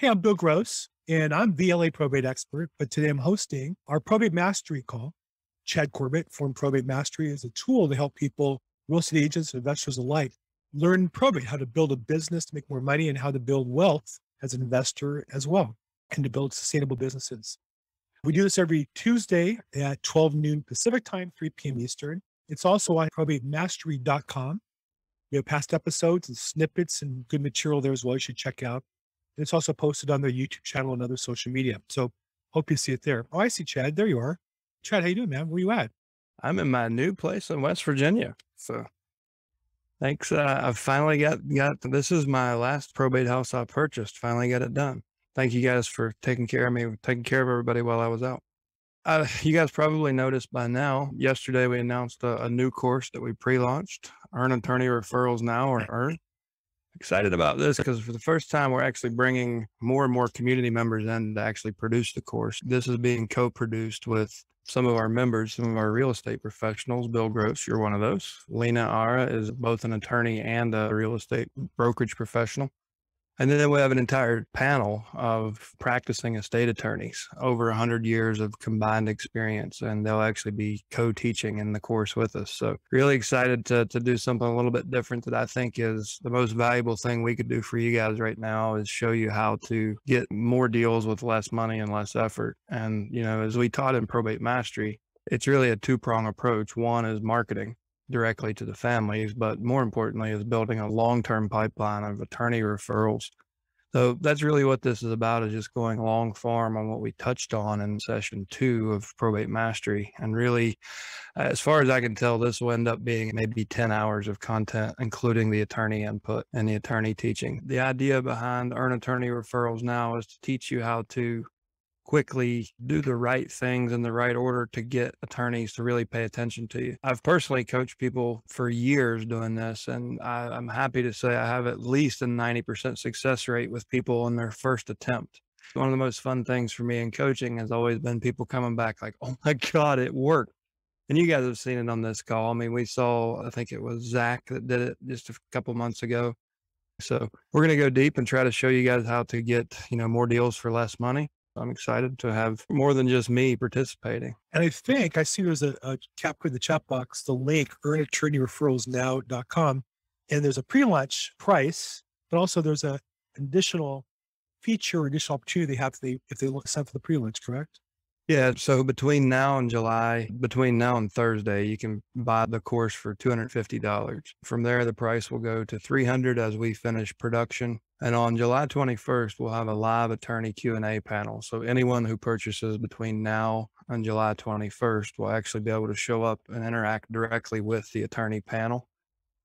Hey, I'm Bill Gross, and I'm VLA probate expert, but today I'm hosting our probate mastery call. Chad Corbett from Probate Mastery is a tool to help people, real estate agents, investors alike, learn probate, how to build a business to make more money and how to build wealth as an investor as well, and to build sustainable businesses. We do this every Tuesday at 12 noon Pacific time, 3 p.m. Eastern. It's also on probatemastery.com. We have past episodes and snippets and good material there as well. You should check out. And it's also posted on their YouTube channel and other social media. So hope you see it there. Oh, I see Chad. There you are. Chad, how you doing, man? Where you at? I'm in my new place in West Virginia. So thanks. I've finally got, this is my last probate house I purchased. Finally got it done. Thank you guys for taking care of me, taking care of everybody while I was out. You guys probably noticed by now, yesterday we announced a new course that we pre-launched, Earn Attorney Referrals Now, or EARN. Excited about this because for the first time, we're actually bringing more and more community members in to actually produce the course. This is being co-produced with some of our members, some of our real estate professionals. Bill Gross, you're one of those. Lena Ara is both an attorney and a real estate brokerage professional. And then we have an entire panel of practicing estate attorneys, over 100 years of combined experience, and they'll actually be co-teaching in the course with us. So really excited to do something a little bit different that I think is the most valuable thing we could do for you guys right now is show you how to get more deals with less money and less effort. And, you know, as we taught in Probate Mastery, it's really a two-prong approach. One is marketing directly to the families, but more importantly is building a long-term pipeline of attorney referrals. So that's really what this is about, is just going long form on what we touched on in session 2 of Probate Mastery. And really, as far as I can tell, this will end up being maybe 10 hours of content, including the attorney input and the attorney teaching. The idea behind Earn Attorney Referrals Now is to teach you how to quickly do the right things in the right order to get attorneys to really pay attention to you. I've personally coached people for years doing this, and I'm happy to say I have at least a 90% success rate with people in their first attempt. One of the most fun things for me in coaching has always been people coming back like, oh my God, it worked. And you guys have seen it on this call. I mean, we saw, I think it was Zach that did it just a couple months ago. So we're going to go deep and try to show you guys how to get, more deals for less money. I'm excited to have more than just me participating. And I think I see there's a capture in the chat box, the link, earnattorneyreferralsnow.com. And there's a pre-launch price, but also there's an additional feature, additional opportunity they have if they sign for the pre-launch, correct? Yeah. So between now and Thursday, you can buy the course for $250. From there, the price will go to $300 as we finish production. And on July 21st, we'll have a live attorney Q&A panel. So anyone who purchases between now and July 21st will actually be able to show up and interact directly with the attorney panel.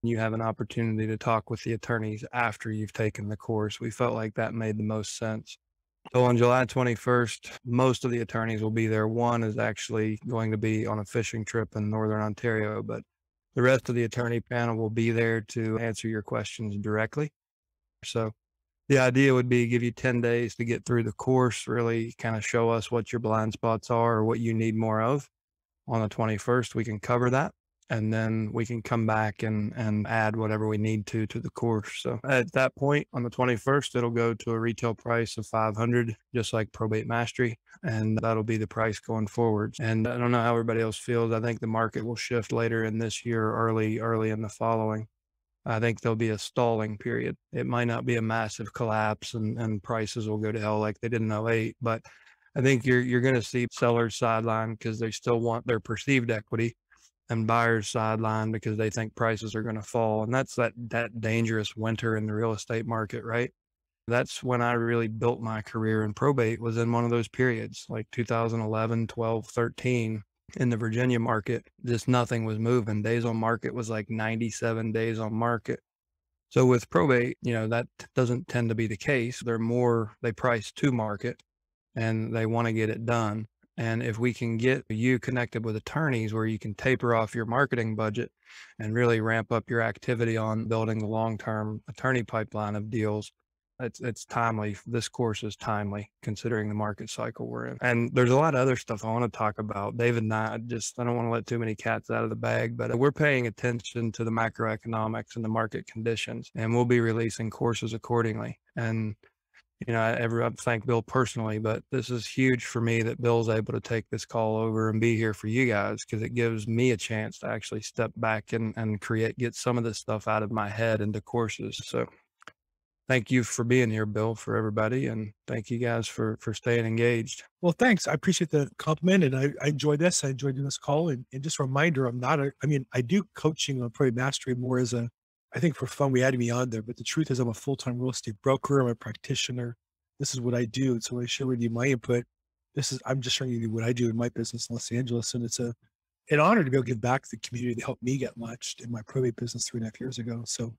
You have an opportunity to talk with the attorneys after you've taken the course. We felt like that made the most sense. So on July 21st, most of the attorneys will be there. One is actually going to be on a fishing trip in Northern Ontario, but the rest of the attorney panel will be there to answer your questions directly. So the idea would be give you 10 days to get through the course, really kind of show us what your blind spots are or what you need more of. On the 21st, we can cover that. And then we can come back and add whatever we need to the course. So at that point on the 21st, it'll go to a retail price of $500, just like Probate Mastery. And that'll be the price going forward. And I don't know how everybody else feels. I think the market will shift later in this year, early in the following. I think there'll be a stalling period. It might not be a massive collapse and prices will go to hell like they did in 2008, but I think you're going to see sellers sideline because they still want their perceived equity, and buyers sideline because they think prices are going to fall. And that's that dangerous winter in the real estate market, right? That's when I really built my career in probate, was in one of those periods, like 2011, 12, 13 in the Virginia market. Just nothing was moving. Days on market was like 97 days on market. So with probate, that doesn't tend to be the case. They price to market and they want to get it done. And if we can get you connected with attorneys where you can taper off your marketing budget and really ramp up your activity on building the long-term attorney pipeline of deals, it's timely. This course is timely considering the market cycle we're in. And there's a lot of other stuff I want to talk about. David and I don't want to let too many cats out of the bag, but we're paying attention to the macroeconomics and the market conditions, and we'll be releasing courses accordingly. And I thank Bill personally, but this is huge for me that Bill's able to take this call over and be here for you guys, because it gives me a chance to actually step back and get some of this stuff out of my head into courses. So thank you for being here, Bill, for everybody. And thank you guys for staying engaged. Well, thanks. I appreciate the compliment, and I enjoyed this. I enjoyed doing this call, and just a reminder, I do coaching on Probate Mastery more as I think for fun. We added me on there, but the truth is I'm a full-time real estate broker. I'm a practitioner. This is what I do. And so I share with you my input. I'm just showing you what I do in my business in Los Angeles. And it's an honor to be able to give back to the community that helped me get launched in my probate business 3.5 years ago. So,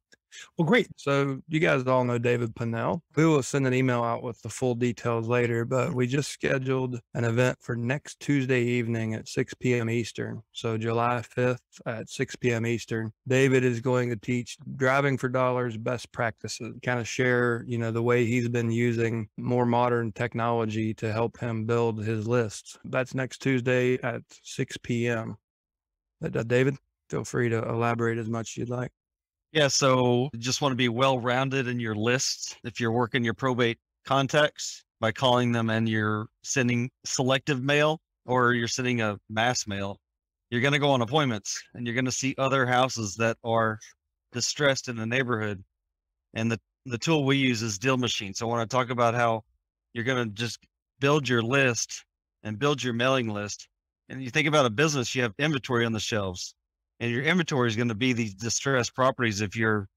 well, great. So you guys all know David Pinnell. We will send an email out with the full details later, but we just scheduled an event for next Tuesday evening at 6 p.m. Eastern. So July 5th at 6 p.m. Eastern. David is going to teach driving for dollars best practices, kind of share, the way he's been using more modern technology to help him build his lists. That's next Tuesday at 6 p.m. David, feel free to elaborate as much as you'd like. Yeah, so just want to be well-rounded in your lists. If you're working your probate contacts by calling them and you're sending selective mail or you're sending a mass mail, you're going to go on appointments and you're going to see other houses that are distressed in the neighborhood. And the tool we use is DealMachine. So I want to talk about how you're going to just build your list and build your mailing list. And you think about a business, you have inventory on the shelves. And your inventory is going to be these distressed properties. If you're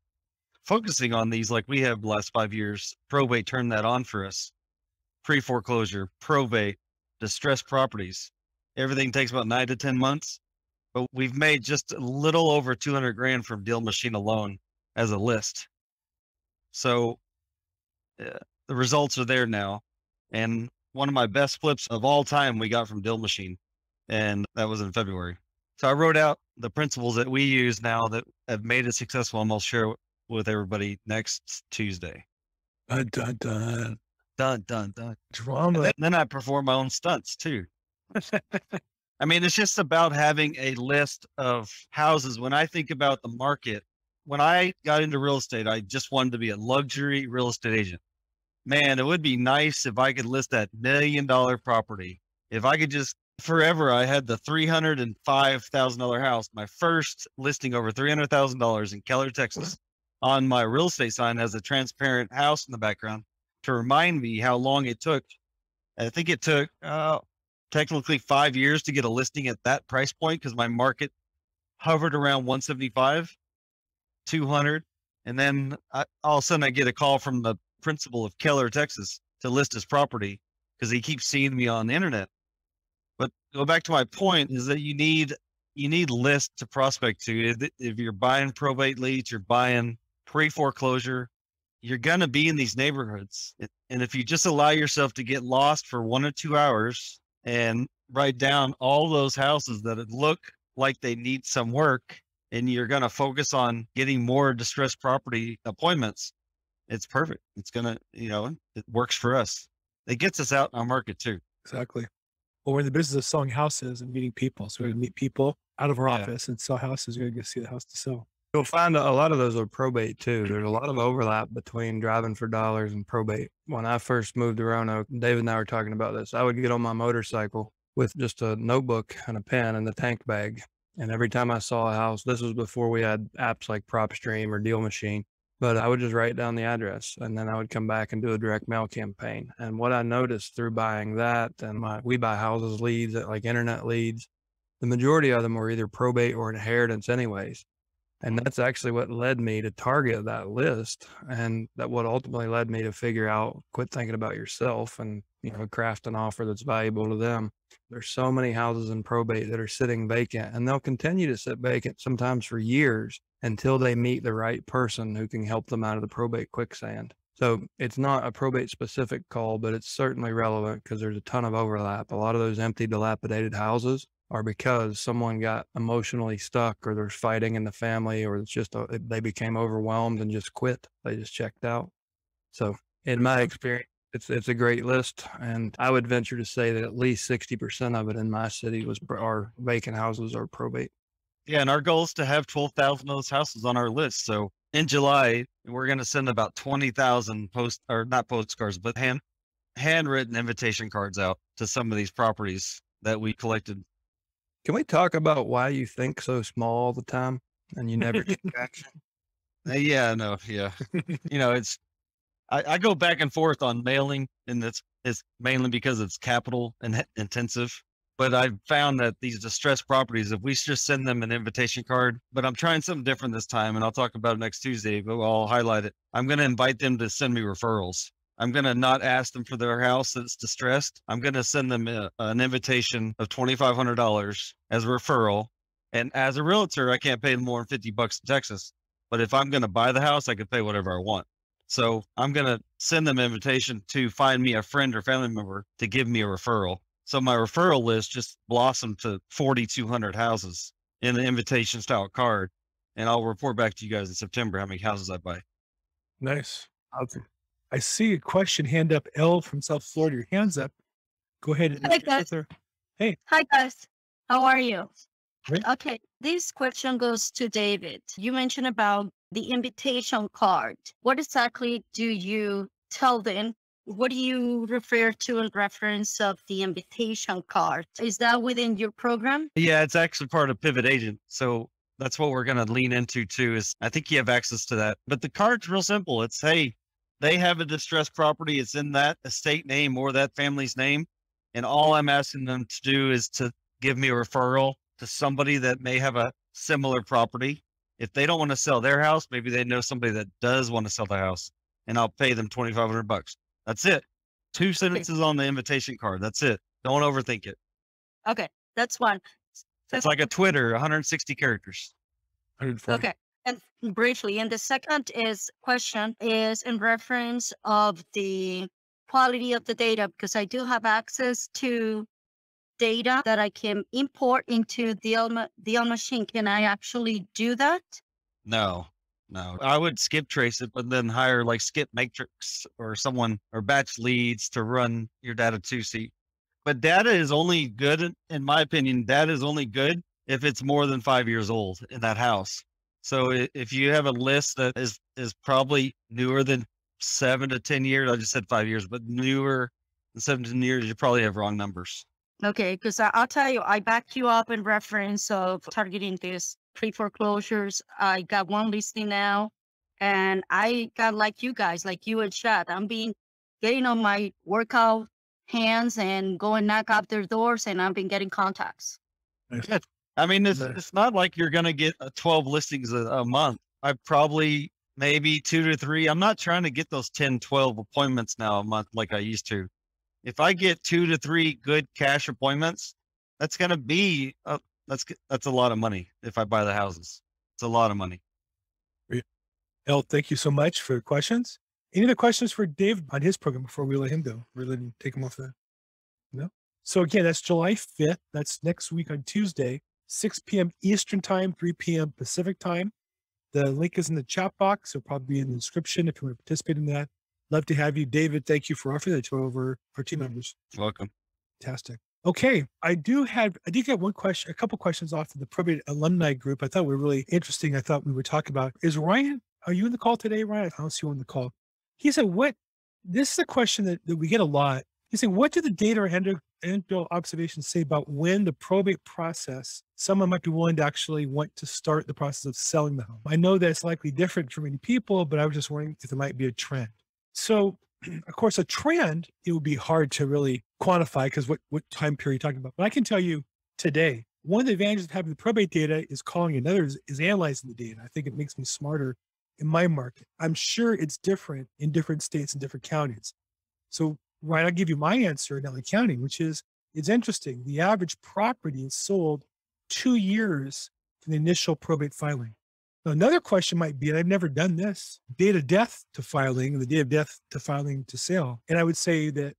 focusing on these, like we have the last 5 years, probate turned that on for us. Pre-foreclosure, probate, distressed properties. Everything takes about 9 to 10 months, but we've made just a little over 200 grand from DealMachine alone as a list. So the results are there now. And one of my best flips of all time we got from DealMachine, and that was in February. So I wrote out the principles that we use now that have made it successful, and I'll share with everybody next Tuesday. Dun, dun, dun. Dun, dun, dun. Drama. And then I perform my own stunts too. I mean, it's just about having a list of houses. When I think about the market, when I got into real estate, I just wanted to be a luxury real estate agent. Man, it would be nice if I could list that $1 million property. If I could just forever, I had the $305,000 house, my first listing over $300,000 in Keller, Texas. On my real estate sign has a transparent house in the background to remind me how long it took. I think it took technically 5 years to get a listing at that price point, because my market hovered around 175, 200. And then all of a sudden I get a call from the principal of Keller, Texas to list his property because he keeps seeing me on the internet. But go back to my point is that you need lists to prospect to. If you're buying probate leads, you're buying pre-foreclosure, you're going to be in these neighborhoods. And if you just allow yourself to get lost for 1 or 2 hours and write down all those houses that look like they need some work, and you're going to focus on getting more distressed property appointments, it's perfect. It's going to, it works for us. It gets us out in our market too. Exactly. Well, we're in the business of selling houses and meeting people. So we're going to meet people out of our office and sell houses. We're going to go see the house to sell. You'll find a lot of those are probate too. There's a lot of overlap between driving for dollars and probate. When I first moved to Roanoke, David and I were talking about this. I would get on my motorcycle with just a notebook and a pen and the tank bag. And every time I saw a house, this was before we had apps like PropStream or DealMachine, but I would just write down the address and then I would come back and do a direct mail campaign. And what I noticed through buying that and we buy houses leads, like internet leads, the majority of them were either probate or inheritance anyways. And that's actually what led me to target that list. And that what ultimately led me to figure out, quit thinking about yourself and, craft an offer that's valuable to them. There's so many houses in probate that are sitting vacant, and they'll continue to sit vacant sometimes for years until they meet the right person who can help them out of the probate quicksand. So it's not a probate specific call, but it's certainly relevant because there's a ton of overlap. A lot of those empty, dilapidated houses are because someone got emotionally stuck, or there's fighting in the family, or it's just they became overwhelmed and just quit. They just checked out. So in my experience, it's a great list. And I would venture to say that at least 60% of it in my city are vacant houses or probate. Yeah. And our goal is to have 12,000 of those houses on our list. So in July, we're going to send about 20,000 not postcards, but handwritten invitation cards out to some of these properties that we collected. Can we talk about why you think so small all the time and you never take action? Yeah, no, yeah. I go back and forth on mailing, and it's mainly because it's capital and intensive. But I've found that these distressed properties, if we just send them an invitation card, but I'm trying something different this time, and I'll talk about it next Tuesday, but I'll highlight it. I'm going to invite them to send me referrals. I'm going to not ask them for their house that's distressed. I'm going to send them an invitation of $2,500 as a referral. And as a realtor, I can't pay more than $50 in Texas. But if I'm going to buy the house, I can pay whatever I want. So I'm going to send them an invitation to find me a friend or family member to give me a referral. So my referral list just blossomed to 4,200 houses in the invitation style card. And I'll report back to you guys in September how many houses I buy. Nice. Awesome. I see a question hand up. L from South Florida. Your hand's up. Go ahead. Hi, guys. Hey. Hi, guys. How are you? Great. Okay. This question goes to David. You mentioned about the invitation card. What exactly do you tell them? What do you refer to in reference of the invitation card? Is that within your program? Yeah, it's actually part of Pivot Agent. So that's what we're going to lean into too, is I think you have access to that. But the card's real simple. It's, hey, they have a distressed property. It's in that estate name or that family's name. And all I'm asking them to do is to give me a referral to somebody that may have a similar property. If they don't want to sell their house, maybe they know somebody that does want to sell their house, and I'll pay them $2,500. That's it. 2 sentences on the invitation card. That's it. Don't overthink it. Okay. That's one. It's like a Twitter, 160 characters. 140. Okay. And briefly, and the second question is in reference of the quality of the data, because I do have access to data that I can import into DealMachine. Can I actually do that? No. I would skip trace it, but then hire like Skip Matrix or someone or Batch Leads to run your data too. But data is only good, in my opinion, data is only good if it's more than 5 years old in that house. So if you have a list that is probably newer than 7 to 10 years, I just said 5 years, but newer than 7 to 10 years, you probably have wrong numbers. Okay, because I'll tell you, I backed you up in reference of targeting this pre-foreclosures. I got one listing now, and I got like you guys, like you and Chad. I'm getting on my workout hands and going knock up their doors, and I've been getting contacts. Yeah. I mean, it's not like you're going to get 12 listings a month. I probably maybe 2 to 3. I'm not trying to get those 10, 12 appointments now a month like I used to. If I get 2 to 3 good cash appointments, that's going to be, that's a lot of money. If I buy the houses, it's a lot of money. El, thank you so much for the questions. Any other questions for Dave on his program before we let him go? We let him take him off the, no? So again, that's July 5th. That's next week on Tuesday, 6 p.m. Eastern time, 3 p.m. Pacific time. The link is in the chat box. It'll probably be in the description if you want to participate in that. Love to have you. David, thank you for offering that to over our team members. Welcome. Fantastic. Okay. I did get one question, a couple questions off of the Probate alumni group. I thought were really interesting. I thought we would talk about. Is Ryan, are you in the call today, Ryan? I don't see you on the call. He said, this is a question that we get a lot. He said, what do the data or anecdotal observations say about when the probate process, someone might be willing to actually want to start the process of selling the home? I know that it's likely different for many people, but I was just wondering if there might be a trend. So, of course, a trend, it would be hard to really quantify because what time period you're talking about. But I can tell you today, one of the advantages of having the probate data is calling another is analyzing the data. I think it makes me smarter in my market. I'm sure it's different in different states and different counties. So, Ryan, I'll give you my answer in LA County, which is, it's interesting. The average property is sold 2 years from the initial probate filing. Now, another question might be, and I've never done this, date of death to filing, the date of death to filing to sale. And I would say that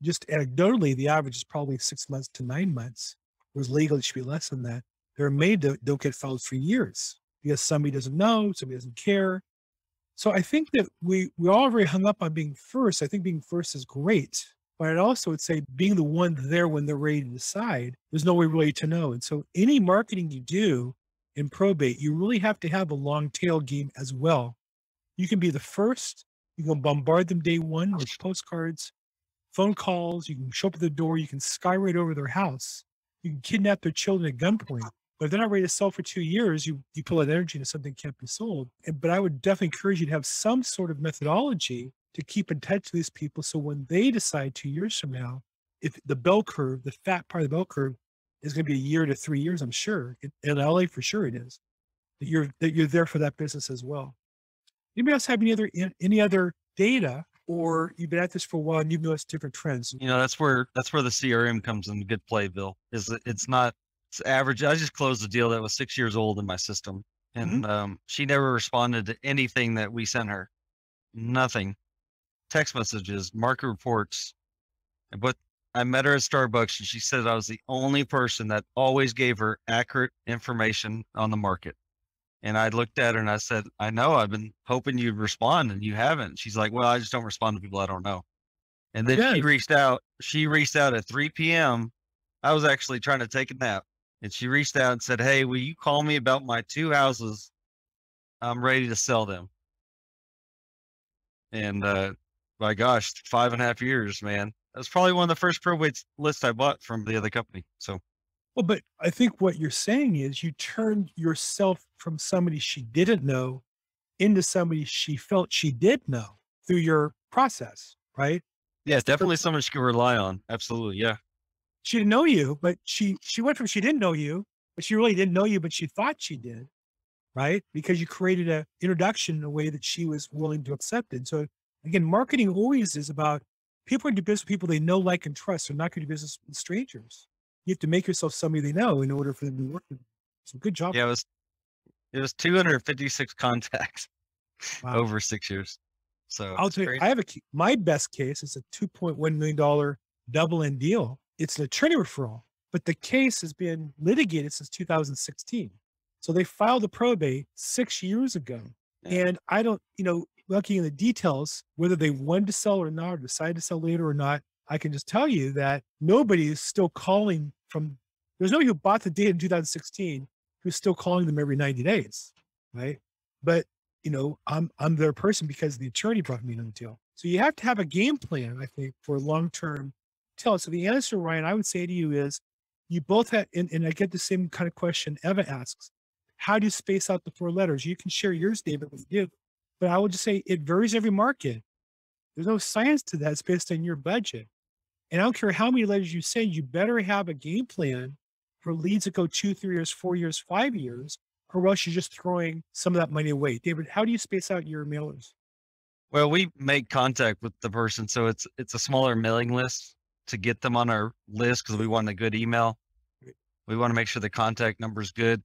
just anecdotally, the average is probably 6 months to 9 months, whereas legally it should be less than that. There are many that don't get filed for years because somebody doesn't know, somebody doesn't care. So I think that we all very hung up on being first. I think being first is great, but I'd also would say being the one there when they're ready to decide, there's no way really to know. And so any marketing you do in probate, you really have to have a long tail game as well. You can be the first, you can bombard them day one with postcards, phone calls, you can show up at the door, you can skyride over their house, you can kidnap their children at gunpoint. But if they're not ready to sell for 2 years, you pull that energy into something that can't be sold. But I would definitely encourage you to have some sort of methodology to keep in touch with these people. So when they decide 2 years from now, if the bell curve, the fat part of the bell curve is going to be 1 year to 3 years, I'm sure in LA for sure it is, that you're there for that business as well. Anybody else have any other data, or you've been at this for a while and you've noticed different trends? That's where the CRM comes in good play, Bill. It's average. I just closed a deal that was 6 years old in my system, and she never responded to anything that we sent her. Nothing. Text messages, market reports. But I met her at Starbucks, and she said I was the only person that always gave her accurate information on the market. And I looked at her and I said, I know, I've been hoping you'd respond and you haven't. She's like, well, I just don't respond to people I don't know. And then she reached out at 3 p.m. I was actually trying to take a nap, and she reached out and said, hey, will you call me about my 2 houses? I'm ready to sell them. And my gosh, 5.5 years, man. That was probably one of the first probate lists I bought from the other company. So, well, but I think what you're saying is you turned yourself from somebody she didn't know into somebody she felt she did know through your process, right? Yeah, definitely someone she could rely on. Absolutely. Yeah. She didn't know you, but she went from she didn't know you, but she really didn't know you, but she thought she did, right? Because you created an introduction in a way that she was willing to accept it. So again, marketing always is about people do business with people they know, like, and trust. They're not going to do business with strangers. You have to make yourself somebody they know in order for them to work with you. So good job. Yeah, it was 256 contacts over 6 years. So I'll tell you, I have my best case is a $2.1 million double end deal. It's an attorney referral, but the case has been litigated since 2016. So they filed the probate 6 years ago. Yeah. And I don't, looking in the details, whether they wanted to sell or not, or decided to sell later or not, I can just tell you that nobody is still calling there's nobody who bought the data in 2016 who's still calling them every 90 days, right? But, I'm their person because the attorney brought me on the deal. So you have to have a game plan, I think, for long-term tell. So the answer, Ryan, I would say to you is you both have, and I get the same kind of question Eva asks, how do you space out the 4 letters? You can share yours, David, with you, but I would just say it varies every market. There's no science to that. It's based on your budget. And I don't care how many letters you send, you better have a game plan for leads that go 2, 3 years, 4 years, 5 years, or else you're just throwing some of that money away. David, how do you space out your mailers? Well, we make contact with the person. So it's a smaller mailing list to get them on our list because we want a good email. We want to make sure the contact number is good.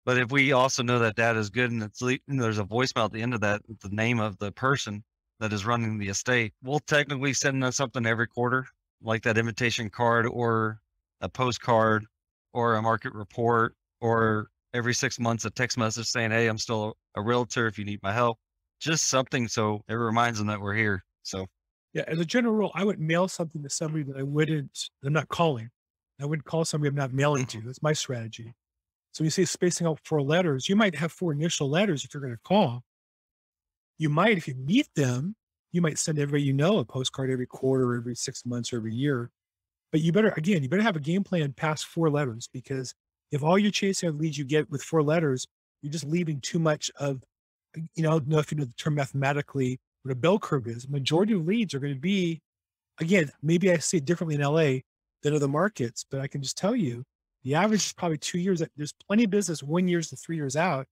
But if we also know that data is good and there's a voicemail at the end of that, with the name of the person that is running the estate, we'll technically send them something every quarter, like that invitation card or a postcard or a market report, or every 6 months, a text message saying, hey, I'm still a realtor if you need my help. Just something so it reminds them that we're here. So yeah, as a general rule, I would mail something to somebody that I'm not calling. I wouldn't call somebody I'm not mailing to. That's my strategy. So you say spacing out 4 letters, you might have 4 initial letters if you're going to call. You might, if you meet them, you might send everybody a postcard every quarter, every 6 months, or every year. But you better have a game plan past 4 letters, because if all you're chasing are leads you get with 4 letters, you're just leaving too much of, I don't know if you know the term mathematically, what a bell curve is. Majority of leads are going to be, again, maybe I see it differently in LA than other markets, but I can just tell you, the average is probably 2 years. There's plenty of business 1 year to 3 years out.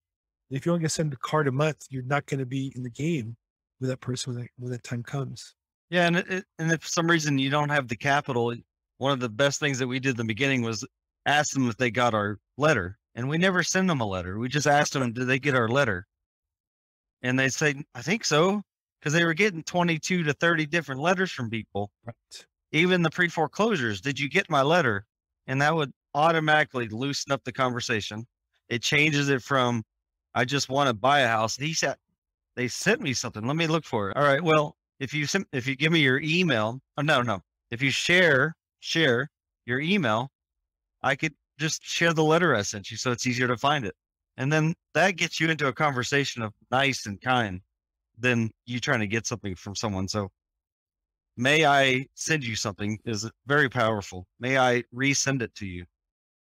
And if you're only going to send a card a month, you're not going to be in the game with that person when that time comes. Yeah. And if for some reason you don't have the capital, one of the best things that we did in the beginning was ask them if they got our letter. And we never send them a letter. We just asked them, did they get our letter? And they say, I think so. Because they were getting 22 to 30 different letters from people. Right. Even the pre-foreclosures. Did you get my letter? And that would automatically loosen up the conversation. It changes it from, I just want to buy a house. He said, they sent me something. Let me look for it. All right. Well, if you give me your email, no. If you share your email, I could just share the letter I sent you. So it's easier to find it. And then that gets you into a conversation of nice and kind than you trying to get something from someone. So may I send you something is very powerful. May I resend it to you?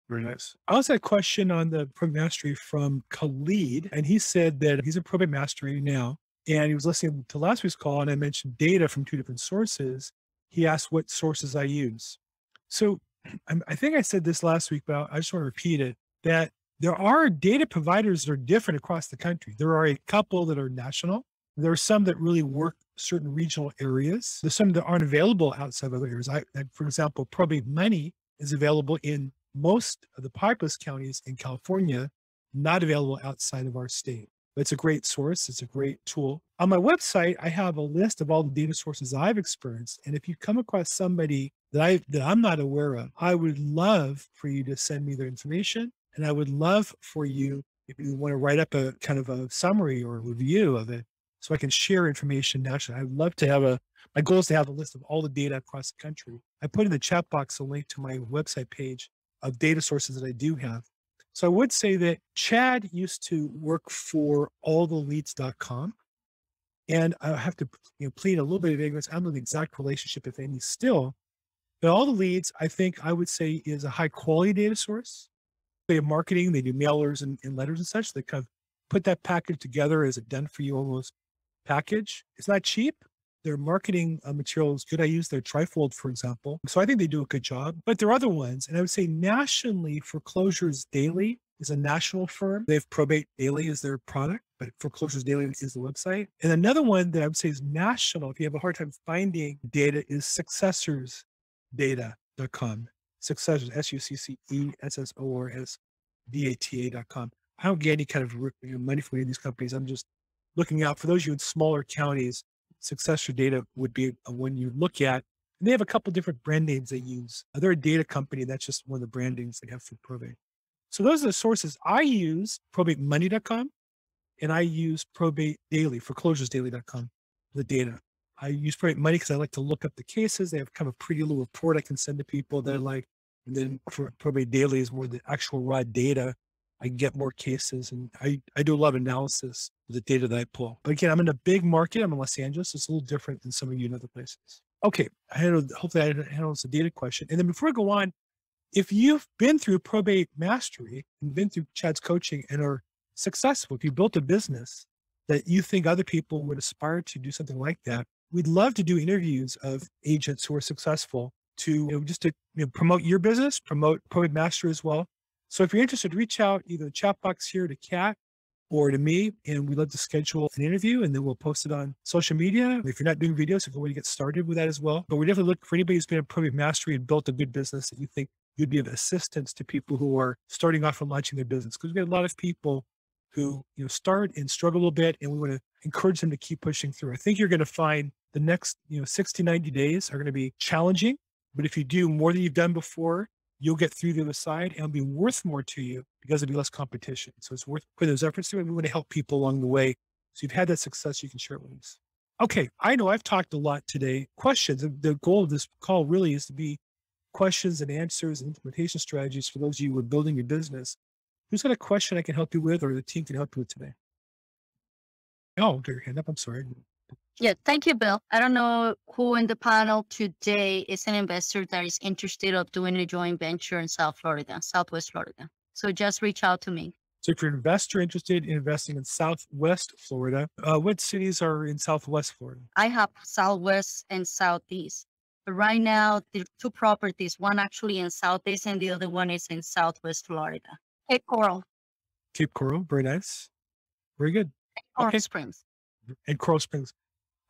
Very nice. I also had a question on the Probate Mastery from Khalid, and he said that he's a Probate Mastery now, and he was listening to last week's call, and I mentioned data from 2 different sources. He asked what sources I use. So I think I said this last week, but I just want to repeat it, that there are data providers that are different across the country. There are a couple that are national. There are some that really work certain regional areas. There's some that aren't available outside of other areas. For example, Probate Money is available in most of the populous counties in California, not available outside of our state. But it's a great source. It's a great tool. On my website, I have a list of all the data sources I've experienced. And if you come across somebody that I'm not aware of, I would love for you to send me their information. And I would love for you, if you want to write up a kind of a summary or a review of it, so I can share information nationally. I'd love to have my goal is to have a list of all the data across the country. I put in the chat box a link to my website page of data sources that I do have. So I would say that Chad used to work for alltheleads.com. And I have to plead a little bit of ignorance. I don't know the exact relationship, if any, still. But All the Leads, I think I would say, is a high quality data source. They have marketing, they do mailers and letters and such. They kind of put that package together as a done for you almost package. It's not cheap. Their marketing material is good. I use their Trifold, for example. So I think they do a good job. But there are other ones. And I would say nationally, Foreclosures Daily is a national firm. They have Probate Daily as their product, but Foreclosures Daily is the website. And another one that I would say is national, if you have a hard time finding data, is successorsdata.com. Successors, SUCCESSORSDATA.com. I don't get any kind of money from any of these companies. I'm just looking out for those of you in smaller counties. Successor Data would be one you look at. And they have a couple different brand names they use. They're a data company. That's just one of the brandings they have for probate. So those are the sources I use: probatemoney.com, and I use Probate Daily, foreclosuresdaily.com, the data. I use Probate Money because I like to look up the cases. They have kind of a pretty little report I can send to people that I like. And then for Probate Daily is more the actual raw data. I can get more cases, and I do a lot of analysis of the data that I pull. But again, I'm in a big market. I'm in Los Angeles. It's a little different than some of you in other places. Okay, hopefully I handled the data question. And then before I go on, if you've been through Probate Mastery and been through Chad's coaching and are successful, if you built a business that you think other people would aspire to do something like that, we'd love to do interviews of agents who are successful to just to promote your business, promote Probate Mastery as well. So if you're interested, reach out either the chat box here to Kat or to me, and we'd love to schedule an interview, and then we'll post it on social media. If you're not doing videos, if you want to get started with that as well. But we're definitely looking for anybody who's been in Probate Mastery and built a good business that you think you'd be of assistance to people who are starting off and launching their business. Because we've got a lot of people who start and struggle a little bit, and we want to encourage them to keep pushing through. I think you're going to find the next 60, 90 days are going to be challenging, but if you do more than you've done before, you'll get through the other side, and it'll be worth more to you because there'll be less competition. So it's worth putting those efforts through, and we want to help people along the way. So you've had that success, you can share it with us. Okay, I know I've talked a lot today. Questions, the goal of this call really is to be questions and answers and implementation strategies for those of you who are building your business. Who's got a question I can help you with, or the team can help you with today? Oh, get your hand up, I'm sorry. Yeah, thank you, Bill. I don't know who in the panel today is an investor that is interested of doing a joint venture in Southwest Florida. So just reach out to me. So if you're an investor interested in investing in Southwest Florida, what cities are in Southwest Florida? I have Southwest and Southeast. But right now, there are 2 properties, one actually in Southeast and the other one is in Southwest Florida. Cape Coral. Cape Coral, very nice. Very good. Coral Springs. And Coral Springs.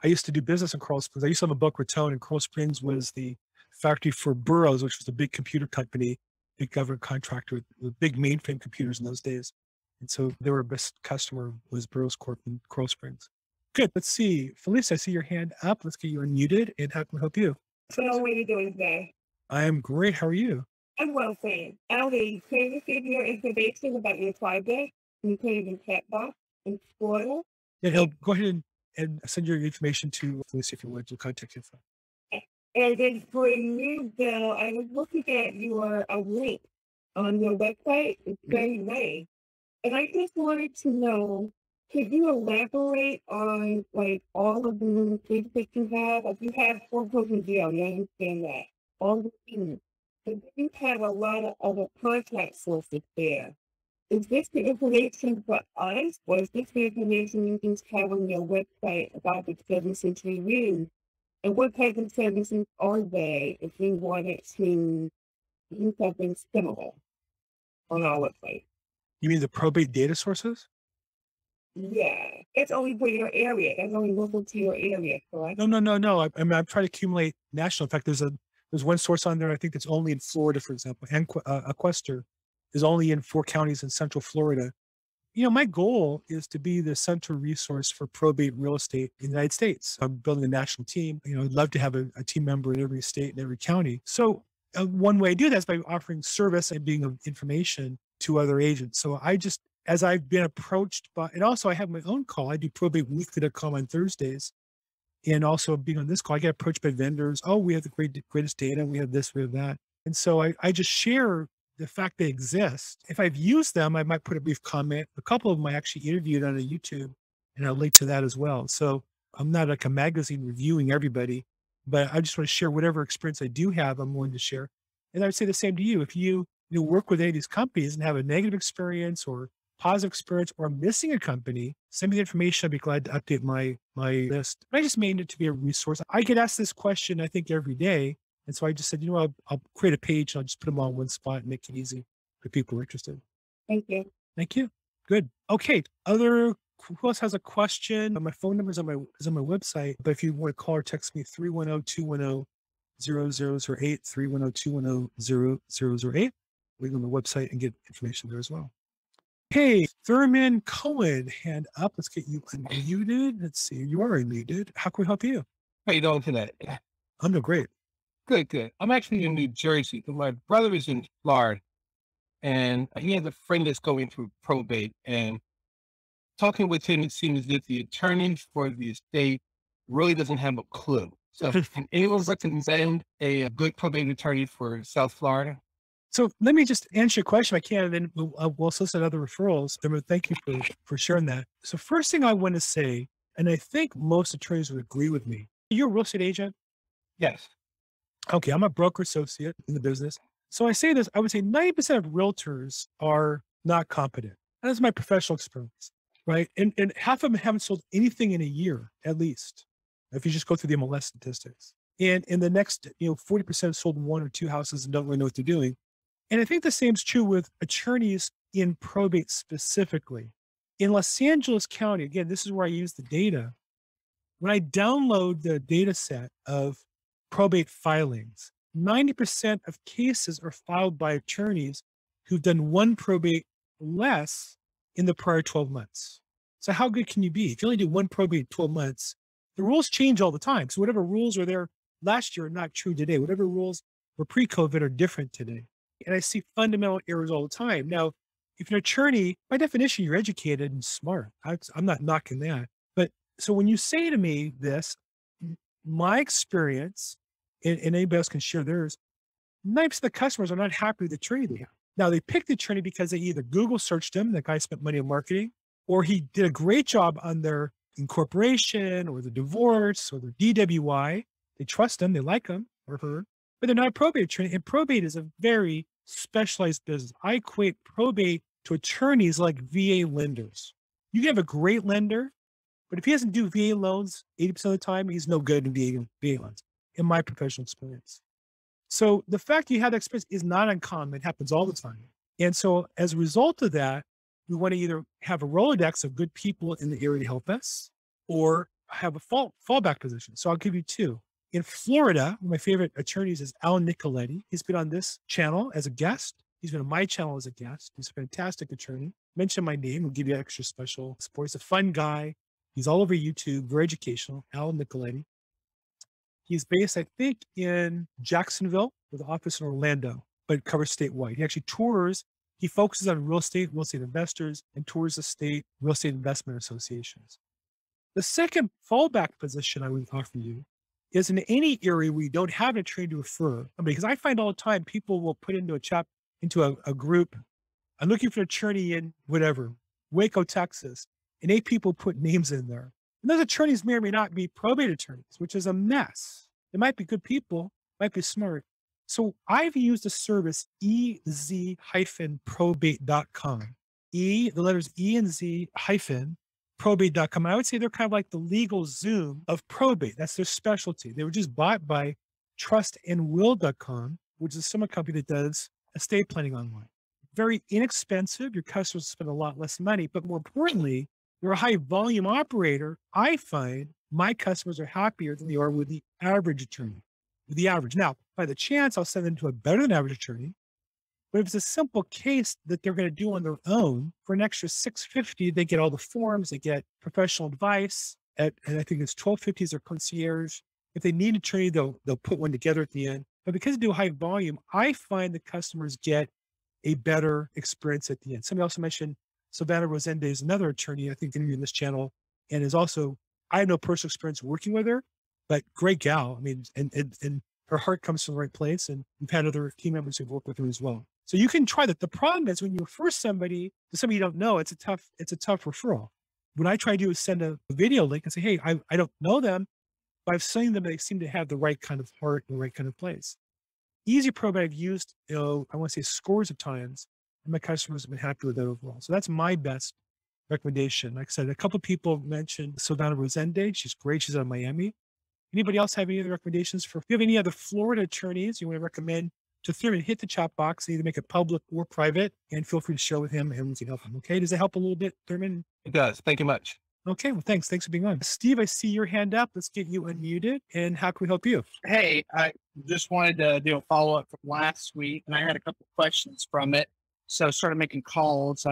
I used to do business in Coral Springs. I used to have a Boca Raton, and Coral Springs was the factory for Burroughs, which was a big computer company, big government contractor with big mainframe computers in those days. And so they were best customer was Burroughs Corp in Coral Springs. Good. Let's see. Felice, I see your hand up. Let's get you unmuted. And how can we help you? So how are you doing today? I am great. How are you? I'm well, thanks. Ali, can you receive your information about your project? You put it in chat box in Florida. Yeah, go ahead and send your information to Felice if you want to contact info. And then for you, Bill, I was looking at your link on your website. It's very nice. And I just wanted to know, could you elaborate on like all of the limitations that you have? Like you have foreclosure deal, you understand that. All the things. But you have a lot of other contact sources there. Is this the information for us, or is this the information you can have on your website about the services we use? And what type of services are they if we wanted to do something similar on our website? You mean the probate data sources? Yeah, it's only for your area. That's only local to your area, correct? No. I mean, I'm trying to accumulate national. In fact, there's one source on there. I think that's only in Florida, for example. And Equester is only in 4 counties in Central Florida. You know, my goal is to be the central resource for probate real estate in the United States. I'm building a national team. You know, I'd love to have a team member in every state and every county. So one way I do that is by offering service and being of information to other agents. So as I've been approached by, and also I have my own call. I do probateweekly.com on Thursdays. And also being on this call, I get approached by vendors. Oh, we have the greatest data. We have this, we have that. And so I just share the fact they exist. If I've used them, I might put a brief comment. A couple of them I actually interviewed on a YouTube, and I'll link to that as well. So I'm not like a magazine reviewing everybody, but I just want to share whatever experience I do have, I'm willing to share. And I would say the same to you. If you work with any of these companies and have a negative experience or positive experience or missing a company, send me the information. I'd be glad to update my list. I just made it to be a resource. I get asked this question, I think, every day. And so I just said, I'll create a page and I'll just put them all in one spot and make it easy for people who are interested. Thank you. Thank you. Good. Okay. Who else has a question? My phone number is on my website, but if you want to call or text me, 310-210-0008, 310-210-0008. We go on the website and get information there as well. Hey, Thurman Cohen, hand up. Let's get you unmuted. Let's see. You are unmuted. How can we help you? How you doing today? I'm doing great. Good. I'm actually in New Jersey. My brother is in Florida, and he has a friend that's going through probate. And talking with him, it seems that the attorney for the estate really doesn't have a clue. So can anyone recommend a good probate attorney for South Florida? So let me just answer your question if I can, and then we'll solicit other referrals. Thank you for sharing that. So first thing I want to say, and I think most attorneys would agree with me, you're a real estate agent? Yes. Okay, I'm a broker associate in the business. So I say this, I would say 90% of realtors are not competent. That's my professional experience, right? And half of them haven't sold anything in a year, at least, if you just go through the MLS statistics. And in the next, 40% have sold 1 or 2 houses and don't really know what they're doing. And I think the same is true with attorneys in probate specifically. In Los Angeles County, again, this is where I use the data. When I download the data set of probate filings, 90% of cases are filed by attorneys who've done 1 probate less in the prior 12 months. So how good can you be? If you only do 1 probate in 12 months, the rules change all the time. So whatever rules are there last year are not true today. Whatever rules were pre-COVID are different today. And I see fundamental errors all the time. Now, if you're an attorney, by definition, you're educated and smart. I'm not knocking that. But so when you say to me this, my experience, and anybody else can share theirs, 90% of the customers are not happy with the attorney they have. Now, they picked the attorney because they either Google searched him, the guy spent money on marketing, or he did a great job on their incorporation or the divorce or their DWI. They trust him, they like him or her, but they're not a probate attorney. And probate is a very specialized business. I equate probate to attorneys like VA lenders. You can have a great lender, but if he doesn't do VA loans 80% of the time, he's no good in VA loans, in my professional experience. So the fact you have that experience is not uncommon. It happens all the time. And so as a result of that, we want to either have a Rolodex of good people in the area to help us or have a fallback position. So I'll give you 2. In Florida, one of my favorite attorneys is Al Nicoletti. He's been on this channel as a guest. He's been on my channel as a guest. He's a fantastic attorney. Mention my name, we'll give you extra special support. He's a fun guy. He's all over YouTube, very educational, Al Nicoletti. He's based, I think, in Jacksonville with an office in Orlando, but covers statewide. He actually tours, he focuses on real estate investors, and tours the state real estate investment associations. The second fallback position I would offer you is in any area where you don't have an attorney to refer. Because I find all the time people will put into a group I'm looking for an attorney in whatever, Waco, Texas, and 8 people put names in there. And those attorneys may or may not be probate attorneys, which is a mess. They might be good people, might be smart. So I've used a service, ez-probate.com. The letters E and Z hyphen probate.com. And I would say they're kind of like the legal Zoom of probate. That's their specialty. They were just bought by trustandwill.com, which is a similar company that does estate planning online. Very inexpensive. Your customers spend a lot less money, but more importantly, they're a high volume operator. I find my customers are happier than they are with the average attorney. With the average. Now, by the chance, I'll send them to a better than average attorney. But if it's a simple case that they're going to do on their own for an extra $650, they get all the forms, they get professional advice and I think it's $1250 is their concierge. If they need an attorney, they'll put one together at the end. But because they do high volume, I find the customers get a better experience at the end. Somebody also mentioned Savannah Rosende is another attorney, I think, interviewing this channel, and is also, I have no personal experience working with her, but great gal. I mean, and her heart comes from the right place. And we've had other team members who've worked with her as well. So you can try that. The problem is when you refer somebody to somebody you don't know, it's a tough referral. What I try to do is send a video link and say, hey, I don't know them, but I've seen them. They seem to have the right kind of heart and the right kind of place. Easy Probate I've used, I want to say scores of times, and my customers have been happy with that overall. So that's my best recommendation. Like I said, a couple of people mentioned Savannah Rosende. She's great. She's out of Miami. Anybody else have any other recommendations if you have any other Florida attorneys you want to recommend to Thurman, hit the chat box, either make it public or private, and feel free to share with him and we can help him. Okay. Does that help a little bit, Thurman? It does. Thank you much. Okay. Well, thanks. Thanks for being on. Steve, I see your hand up. Let's get you unmuted. And how can we help you? Hey, I just wanted to do a follow-up from last week, and I had a couple of questions from it. So I started making calls,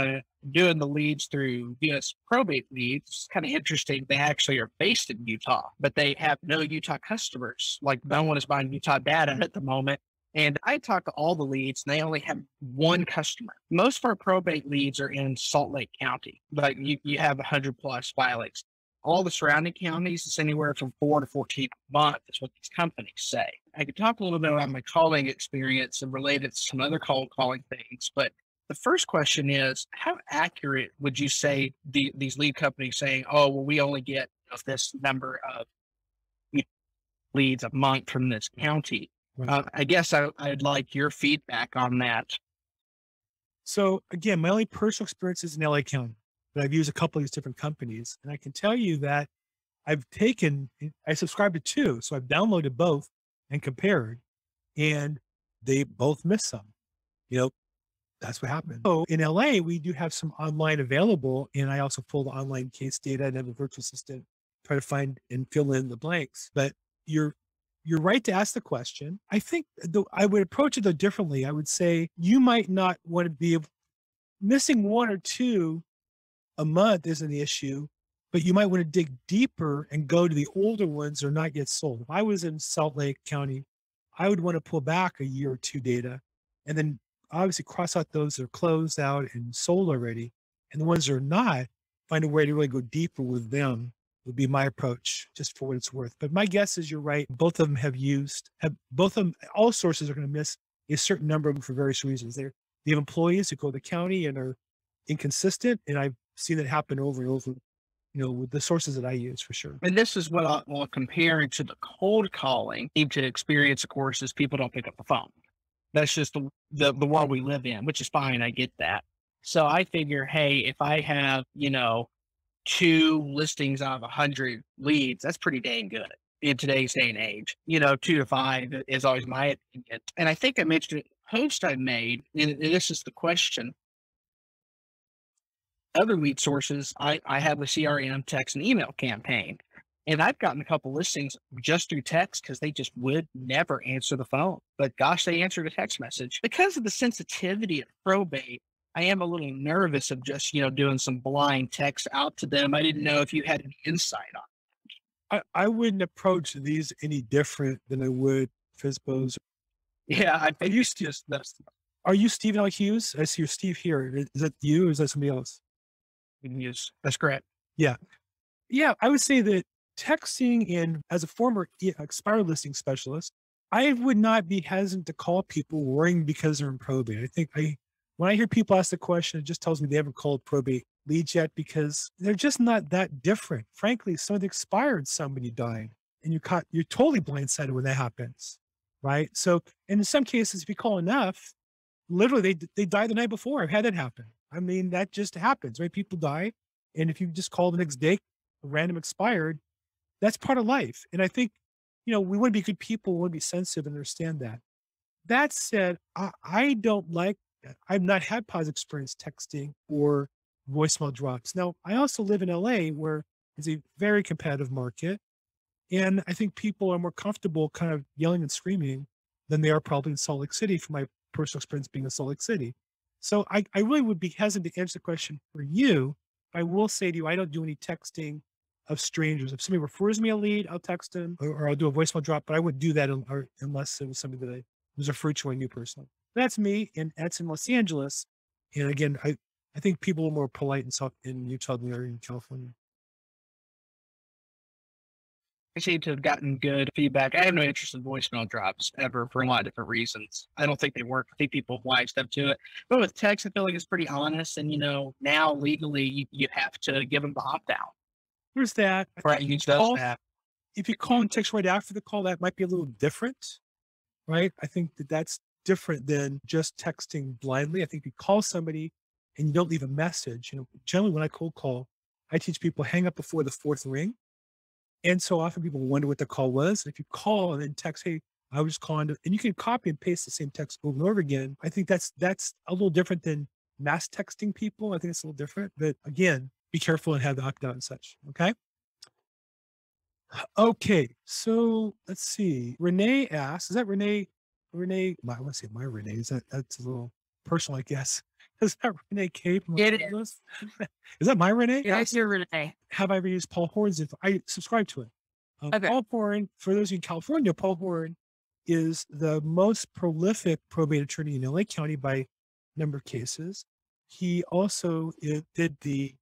doing the leads through US Probate Leads. It's kind of interesting. They actually are based in Utah, but they have no Utah customers. Like no one is buying Utah data at the moment. And I talked to all the leads, and they only have one customer. Most of our probate leads are in Salt Lake County. Like you have 100 plus filings. All the surrounding counties, it's anywhere from 4 to 14 a month is what these companies say. I could talk a little bit about my calling experience and relate it to some other cold calling things. But the first question is, how accurate would you say these lead companies saying, oh, well, we only get this number of leads a month from this county? Right. I guess I'd like your feedback on that. So again, my only personal experience is in LA County, but I've used a couple of these different companies. And I can tell you that I subscribed to 2. So I've downloaded both and compared, and they both miss some. That's what happened. So in LA, we do have some online available, and I also pull the online case data and have a virtual assistant try to find and fill in the blanks. But you're right to ask the question. I think I would approach it though differently. I would say you might not want to be missing 1 or 2 a month isn't the issue, but you might want to dig deeper and go to the older ones that are not yet sold. If I was in Salt Lake County, I would want to pull back a year or 2 data and then obviously cross out those that are closed out and sold already. And the ones that are not, find a way to really go deeper with them would be my approach, just for what it's worth. But my guess is you're right. Both of them all sources are going to miss a certain number of them for various reasons. They have employees who go to the county and are inconsistent. And I've seen it happen over and over, with the sources that I use for sure. And this is what I'll compare it to the cold calling. To experience, of course, is people don't pick up the phone. That's just the world we live in, which is fine. I get that. So I figure, hey, if I have, 2 listings out of 100 leads, that's pretty dang good in today's day and age. 2 to 5 is always my opinion. And I think I mentioned it in a post I made, and this is the question. Other lead sources, I have a CRM text and email campaign. And I've gotten a couple listings just through text because they just would never answer the phone. But gosh, they answered a text message. Because of the sensitivity of probate, I am a little nervous of just, doing some blind text out to them. I didn't know if you had any insight on it. I wouldn't approach these any different than I would FSBOs. Yeah, Are you Stephen L. Hughes? I see you're Steve here. Is that you or is that somebody else? Hughes. That's correct. Yeah. Yeah, I would say that texting in, as a former expired listing specialist, I would not be hesitant to call people worrying because they're in probate. I think When I hear people ask the question, it just tells me they haven't called probate leads yet because they're just not that different. Frankly, somebody expired, somebody died, and you're totally blindsided when that happens, right? So, and in some cases, if you call enough, literally they die the night before. I've had that happen. I mean, that just happens, right? People die. And if you just call the next day, random expired, that's part of life. And I think, we want to be good people, we want to be sensitive and understand that. That said, I don't like that. I've not had positive experience texting or voicemail drops. Now, I also live in LA where it's a very competitive market. And I think people are more comfortable kind of yelling and screaming than they are probably in Salt Lake City from my personal experience being in Salt Lake City. So I really would be hesitant to answer the question for you. I will say to you, I don't do any texting of strangers. If somebody refers me a lead, I'll text them or I'll do a voicemail drop, but I wouldn't do that unless it was somebody that I was referred to a new person. That's me, and that's in Los Angeles. And again, I think people are more polite in Utah than they are in California. I seem to have gotten good feedback. I have no interest in voicemail drops ever for a lot of different reasons. I don't think they work. I think people have wised up to it. But with text, I feel like it's pretty honest. And, now legally, you have to give them the opt-out. There's that. Right. If you call and text right after the call, that might be a little different, right? I think that's different than just texting blindly. I think if you call somebody and you don't leave a message, generally when I cold call, I teach people hang up before the fourth ring. And so often people wonder what the call was. And if you call and then text, hey, I was just calling, and you can copy and paste the same text over and over again. I think that's a little different than mass texting people. I think it's a little different, but again, be careful and have the opt-out and such. Okay. Okay. So let's see. Renee asks, is that Renee? I want to say my Renee. That's a little personal, I guess. Is that Renee K? It is. Is that my Renee? Yes, you're Renee. Have I ever used Paul Horn's info? I subscribe to it. Okay. Paul Horn, for those in California, Paul Horn is the most prolific probate attorney in LA County by number of cases. He also did the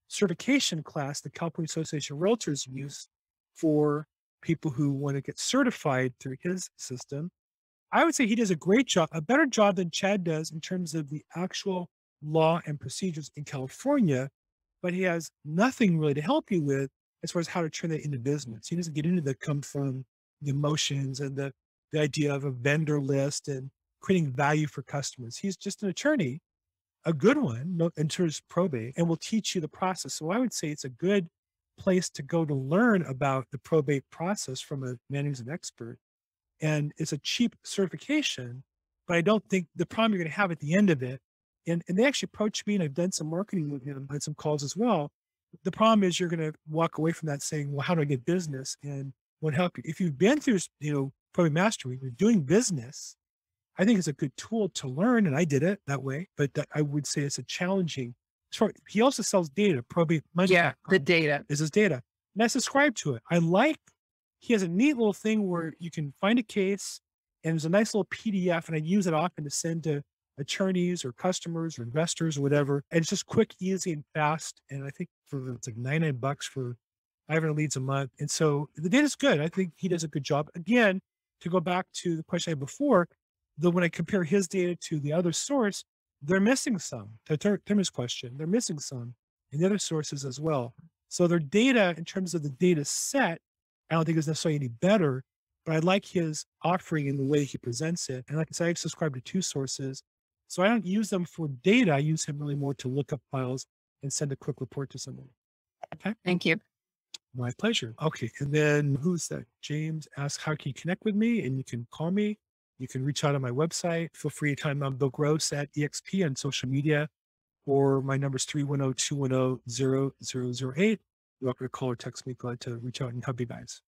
certification class the California Association of Realtors use for people who want to get certified through his system. I would say he does a great job, a better job than Chad does in terms of the actual law and procedures in California, but he has nothing really to help you with as far as how to turn that into business. He doesn't get into the come from the emotions and the idea of a vendor list and creating value for customers. He's just an attorney, a good one in terms of probate, and will teach you the process. So I would say it's a good place to go to learn about the probate process from a man who's an expert. And it's a cheap certification, but I don't think the problem you're going to have at the end of it, and they actually approached me and I've done some marketing with him, had some calls as well. The problem is you're going to walk away from that saying, well, how do I get business? And what help you? If you've been through, probate mastery, you're doing business, I think it's a good tool to learn. And I did it that way, but I would say it's a challenging. He also sells data, probate money. Yeah, the data. Is his data. And I subscribe to it. He has a neat little thing where you can find a case and there's a nice little PDF, and I use it often to send to attorneys or customers or investors or whatever. And it's just quick, easy, and fast. And I think it's like $99 for 500 leads a month. And so the data's good. I think he does a good job. Again, to go back to the question I had before, when I compare his data to the other source, they're missing some. To Tim's question, they're missing some in the other sources as well. So their data, in terms of the data set, I don't think it's necessarily any better, but I like his offering in the way he presents it. And like I said, I subscribe to two sources. So I don't use them for data. I use him really more to look up files and send a quick report to somebody. Okay. Thank you. My pleasure. Okay. And then who's that? James asks, how can you connect with me? And you can call me. You can reach out on my website. Feel free to time. I'm Bill Gross at EXP on social media, or my number is 310-210-0008. You're welcome to call or text me. Glad to reach out and help you guys.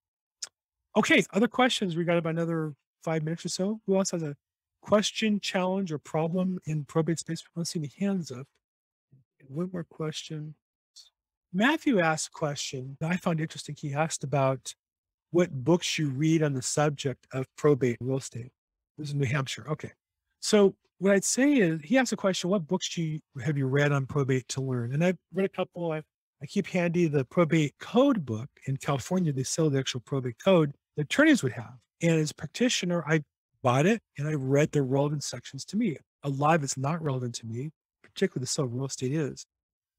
Okay. Other questions? We got about another 5 minutes or so. Who else has a question, challenge, or problem in probate space? I don't see any hands up. One more question. Matthew asked a question that I found interesting. He asked about what books you read on the subject of probate real estate. This is New Hampshire. Okay. So what I'd say is, he asked a question, what books have you read on probate to learn? And I've read a couple. I keep handy the probate code book. In California, they sell the actual probate code the attorneys would have. And as a practitioner, I bought it and I read the relevant sections to me. a lot of it's not relevant to me, particularly the sale of real estate is.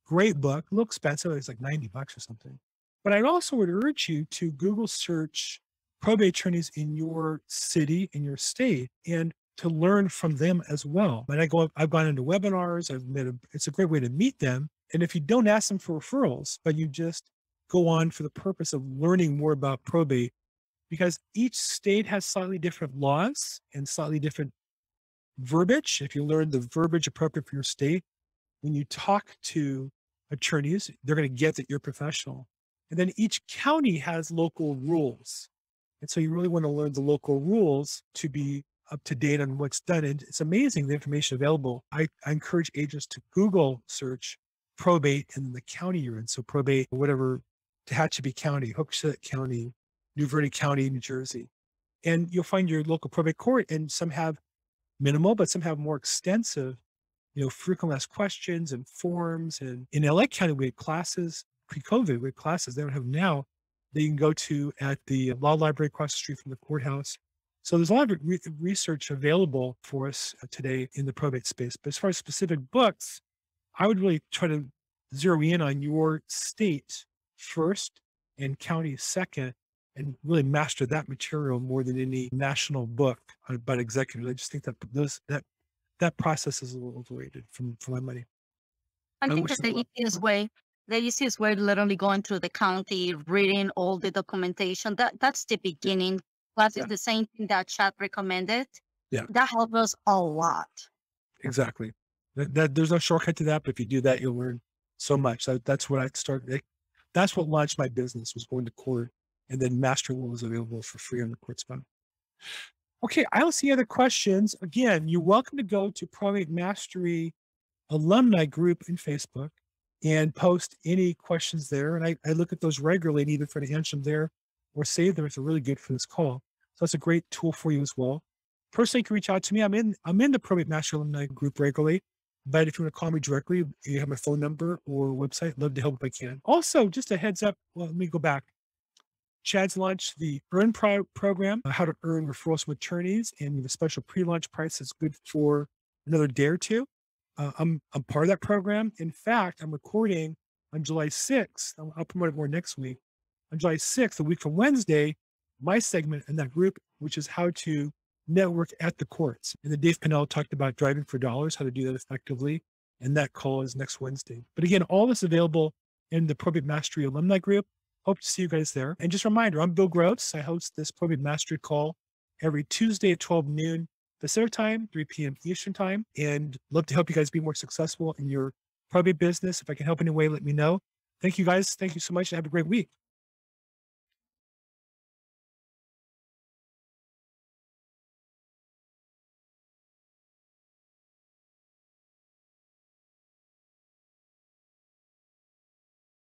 Great book, a little expensive. It's like $90 or something. But I also would urge you to Google search probate attorneys in your city, in your state, and to learn from them as well. When I've gone into webinars, it's a great way to meet them. And if you don't ask them for referrals, but you just go on for the purpose of learning more about probate, because each state has slightly different laws and slightly different verbiage. If you learn the verbiage appropriate for your state, when you talk to attorneys, they're going to get that you're professional. And then each county has local rules. And so you really want to learn the local rules to be up to date on what's done. And it's amazing the information available. I encourage agents to Google search probate in the county you're in. So probate, whatever, Tehachapi County, Hooksett County, New Verde County, New Jersey. And you'll find your local probate court, and some have minimal, but some have more extensive, frequently asked questions and forms. And in LA County, we had classes, pre-COVID, we had classes they don't have now that you can go to at the law library across the street from the courthouse. So there's a lot of research available for us today in the probate space. But as far as specific books, I would really try to zero in on your state first and county second, and really master that material more than any national book about executives. I just think that that process is a little overrated for my money. I think that the easiest way to literally going through the county, reading all the documentation, that's the beginning. Plus, it's the same thing that Chad recommended. Yeah. That helps us a lot. Exactly. There's no shortcut to that, but if you do that, you'll learn so much. That's what I started. That's what launched my business, was going to court and then mastering what was available for free on the court spot. Okay, I don't see other questions. Again, you're welcome to go to Probate Mastery alumni group in Facebook and post any questions there. And I look at those regularly and either try to answer them there or save them if they're really good for this call. So that's a great tool for you as well. Personally, you can reach out to me. I'm in the Probate Mastery alumni group regularly. But if you want to call me directly, you have my phone number or website. I'd love to help if I can. Also, just a heads up. Well, let me go back. Chad's launched the Earn program, how to earn referrals from attorneys, and we have a special pre-launch price that's good for another day or two. I'm part of that program. In fact, I'm recording on July 6th. I'll promote it more next week. On July 6th, a week from Wednesday, my segment in that group, which is how to network at the courts. And then Dave Pinnell talked about driving for dollars, how to do that effectively. And that call is next Wednesday. But again, all this available in the Probate Mastery alumni group. Hope to see you guys there. And just a reminder, I'm Bill Gross. I host this Probate Mastery call every Tuesday at 12 noon Pacific time, 3 p.m. Eastern time. And love to help you guys be more successful in your probate business. If I can help in any way, let me know. Thank you guys. Thank you so much and have a great week.